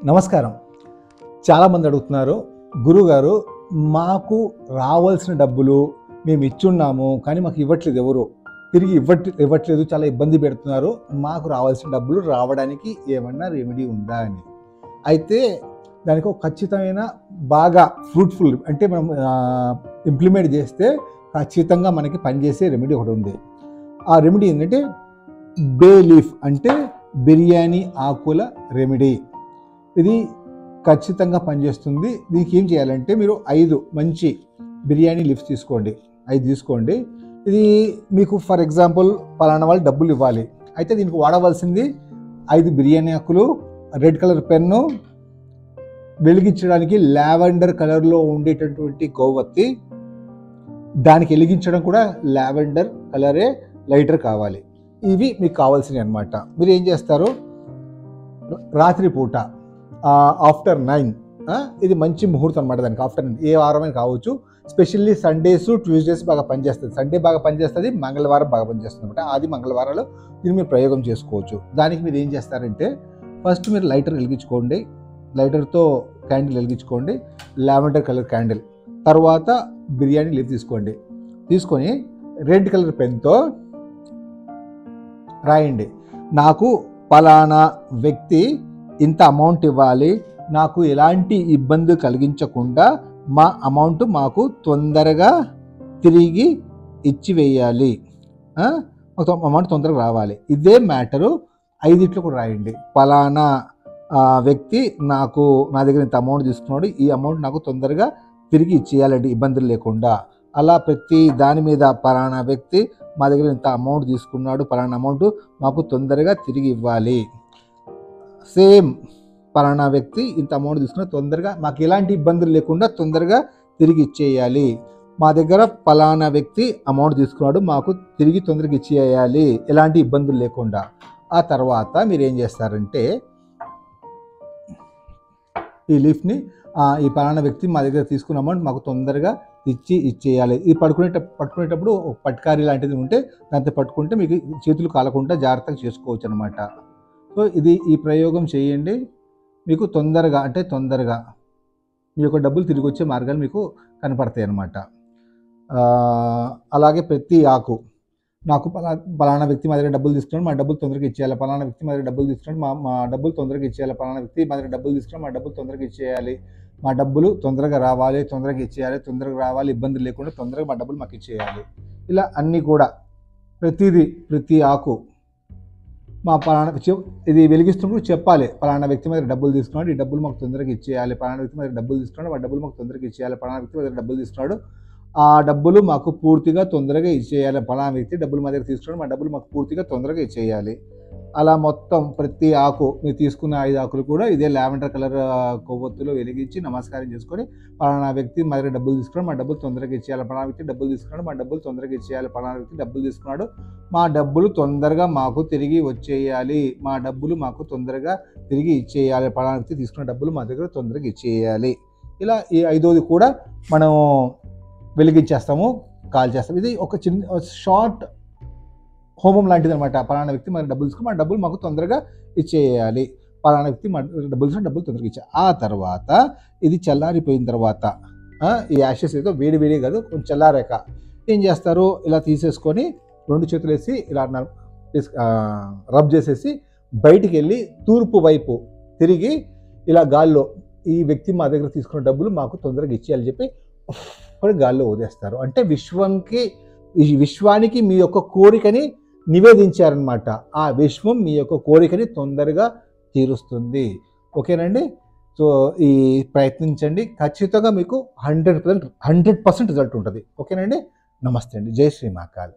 నమస్కారం. చాలామంది అడుగుతున్నారు, గురుగారు మాకు రావాల్సిన డబ్బులు మేము ఇచ్చున్నాము కానీ మాకు ఇవ్వట్లేదు, ఎవరు తిరిగి ఇవ్వట్లేదు, చాలా ఇబ్బంది పెడుతున్నారు, మాకు రావాల్సిన డబ్బులు రావడానికి ఏమన్నా రెమెడీ ఉందా అని. అయితే దానికి ఒక ఖచ్చితమైన బాగా ఫ్రూట్ఫుల్ అంటే మనం ఇంప్లిమెంట్ చేస్తే ఖచ్చితంగా మనకి పనిచేసే రెమెడీ ఒకటి ఉంది. ఆ రెమెడీ ఏంటంటే బే లీఫ్, అంటే బిర్యానీ ఆకుల రెమెడీ. ఇది ఖచ్చితంగా పనిచేస్తుంది. దీనికి ఏం చేయాలంటే మీరు 5 మంచి బిర్యానీ లీవ్స్ తీసుకోండి, 5 తీసుకోండి. ఇది మీకు ఫర్ ఎగ్జాంపుల్ పలానా వాళ్ళు డబ్బులు ఇవ్వాలి, అయితే దీనికి వాడవలసింది 5 బిర్యానీ ఆకులు, రెడ్ కలర్ పెన్ను, వెలిగించడానికి లావెండర్ కలర్లో ఉండేటటువంటి కొవ్వొత్తి, దానికి వెలిగించడం కూడా లావెండర్ కలరే లైటర్ కావాలి. ఇవి మీకు కావాల్సినవి అన్నమాట. మీరు ఏం చేస్తారు, రాత్రిపూట ఆఫ్టర్ 9, ఇది మంచి ముహూర్తం అనమాట. దానికి ఆఫ్టర్ 9 ఏ వారమైనా కావచ్చు, స్పెషల్లీ సండేస్ ట్యూస్డేస్ బాగా పనిచేస్తుంది, సండే బాగా పనిచేస్తుంది, మంగళవారం బాగా పనిచేస్తుంది అనమాట. ఆది మంగళవారాలు దీన్ని మీరు ప్రయోగం చేసుకోవచ్చు. దానికి మీరు ఏం చేస్తారంటే ఫస్ట్ మీరు లైటర్ వెలిగించుకోండి, లైటర్తో క్యాండిల్ వెలిగించుకోండి, లావెండర్ కలర్ క్యాండిల్. తర్వాత బిర్యానీ లీఫ్ తీసుకోండి, తీసుకొని రెడ్ కలర్ పెన్తో రాయండి, నాకు పలానా వ్యక్తి ఇంత అమౌంట్ ఇవ్వాలి, నాకు ఎలాంటి ఇబ్బంది కలిగించకుండా మా అమౌంట్ మాకు తొందరగా తిరిగి ఇచ్చివేయాలి, అమౌంట్ తొందరగా రావాలి. ఇదే మ్యాటరు 5 కూడా రాయండి. పలానా వ్యక్తి నా దగ్గర ఇంత అమౌంట్ తీసుకున్నాడు, ఈ అమౌంట్ నాకు తొందరగా తిరిగి ఇచ్చేయాలండి ఇబ్బందులు లేకుండా. అలా ప్రతి దాని మీద పలానా వ్యక్తి మా దగ్గర ఇంత అమౌంట్ తీసుకున్నాడు, పలానా అమౌంట్ మాకు తొందరగా తిరిగి ఇవ్వాలి, సేమ్ పలానా వ్యక్తి ఇంత అమౌంట్ తీసుకున్న తొందరగా మాకు ఎలాంటి ఇబ్బందులు లేకుండా తొందరగా తిరిగి ఇచ్చేయాలి, మా దగ్గర పలానా వ్యక్తి అమౌంట్ తీసుకున్నాడు, మాకు తిరిగి తొందరగా ఇచ్చేయాలి, ఎలాంటి ఇబ్బందులు లేకుండా. ఆ తర్వాత మీరు ఏం చేస్తారంటే ఈ లీఫ్ని ఈ పలానా వ్యక్తి మా దగ్గర తీసుకున్న అమౌంట్ మాకు తొందరగా ఇచ్చేయాలి. ఇది పట్టుకునేటప్పుడు పట్కారీ లాంటిది ఉంటే దాంతో పట్టుకుంటే మీకు చేతులు కాలకుండా జాగ్రత్తగా చేసుకోవచ్చు అనమాట. సో ఈ ప్రయోగం చేయండి, మీకు తొందరగా మీ యొక్క డబ్బులు తిరిగి వచ్చే మార్గాలు మీకు కనపడతాయి అన్నమాట. అలాగే ప్రతి ఆకు, నాకు పలానా వ్యక్తి మా దగ్గర డబ్బులు తీసుకున్నాడు, మా డబ్బులు తొందరగా ఇచ్చేయాలి, పలానా వ్యక్తి మా దగ్గర డబ్బులు తీసుకున్నాడు, మా డబ్బులు తొందరగా ఇచ్చేయాలి, పలానా వ్యక్తి మా దగ్గర డబ్బులు తీసుకున్నాడు, మా డబ్బులు తొందరగా ఇచ్చేయాలి, మా డబ్బులు తొందరగా రావాలి, తొందరగా ఇచ్చేయాలి, తొందరగా రావాలి, ఇబ్బందులు లేకుండా తొందరగా మా డబ్బులు మాకు ఇచ్చేయాలి. ఇలా అన్నీ కూడా ప్రతి ఆకు మా పలానా ఇది వెలిగిస్తున్నప్పుడు చెప్పాలి, పలానా వ్యక్తి మీద డబ్బులు తీసుకున్నాడు, ఈ డబ్బులు మాకు తొందరగా ఇచ్చేయాలి, పలానా వ్యక్తి మీద డబ్బులు తీసుకున్నాడు, ఆ డబ్బులు మాకు తొందరగా ఇచ్చేయాలి, పలానా వ్యక్తి మీద డబ్బులు తీసుకున్నాడు, ఆ డబ్బులు మాకు పూర్తిగా తొందరగా ఇచ్చేయాలి, పలానా వ్యక్తి డబ్బులు మా దగ్గర తీసుకున్నాడు, మా డబ్బులు మాకు పూర్తిగా తొందరగా ఇచ్చేయాలి. అలా మొత్తం ప్రతి ఆకు మీరు తీసుకున్న 5 ఆకులు కూడా ఇదే లావెండర్ కలర్ కొవ్వొత్తులో వెలిగించి నమస్కారం చేసుకొని, పలానా వ్యక్తి మా దగ్గర డబ్బులు తీసుకున్నాడు, మా డబ్బులు తొందరగా ఇచ్చేయాలి, పలానా వ్యక్తి డబ్బులు తీసుకున్నాడు, మా డబ్బులు తొందరగా ఇచ్చేయాలి, పలానా వ్యక్తి డబ్బులు తీసుకున్నాడు, మా డబ్బులు తొందరగా మాకు తిరిగి వచ్చేయాలి, మా డబ్బులు మాకు తొందరగా తిరిగి ఇచ్చేయాలి, పలానా వ్యక్తి తీసుకున్న డబ్బులు మా దగ్గర తొందరగా ఇచ్చేయాలి. ఇలా ఈ 5వది కూడా మనం వెలిగించేస్తాము, కాల్ చేస్తాము. ఇది ఒక చిన్న షార్ట్ హోమం లాంటిది అనమాట. పలానా వ్యక్తి మన డబ్బులు తీసుకుని మా డబ్బులు మాకు తొందరగా ఇచ్చేయాలి, పలానా వ్యక్తి మా డబ్బులు తీసుకుని డబ్బులు తొందరగా ఇచ్చేయాలి. ఆ తర్వాత ఇది చల్లారిపోయిన తర్వాత ఈ యాషెస్ ఏదో వేడి కాదు, కొంచెం చల్లారాక ఏం చేస్తారు, ఇలా తీసేసుకొని 2 చేతులు వేసి ఇలా రబ్ చేసేసి బయటికి వెళ్ళి తూర్పు వైపు తిరిగి ఇలా గాల్లో ఈ వ్యక్తి మా దగ్గర తీసుకున్న డబ్బులు మాకు తొందరగా ఇచ్చేయాలని చెప్పి గాల్లో వదిలేస్తారు. అంటే విశ్వానికి మీ యొక్క కోరికని నివేదించారనమాట. ఆ విశ్వం మీ యొక్క కోరికని తొందరగా తీరుస్తుంది. ఓకేనండి. సో ఈ ప్రయత్నించండి, ఖచ్చితంగా మీకు 100% రిజల్ట్ ఉంటుంది. ఓకేనండి. నమస్తే అండి. జై శ్రీ మహాకాల్.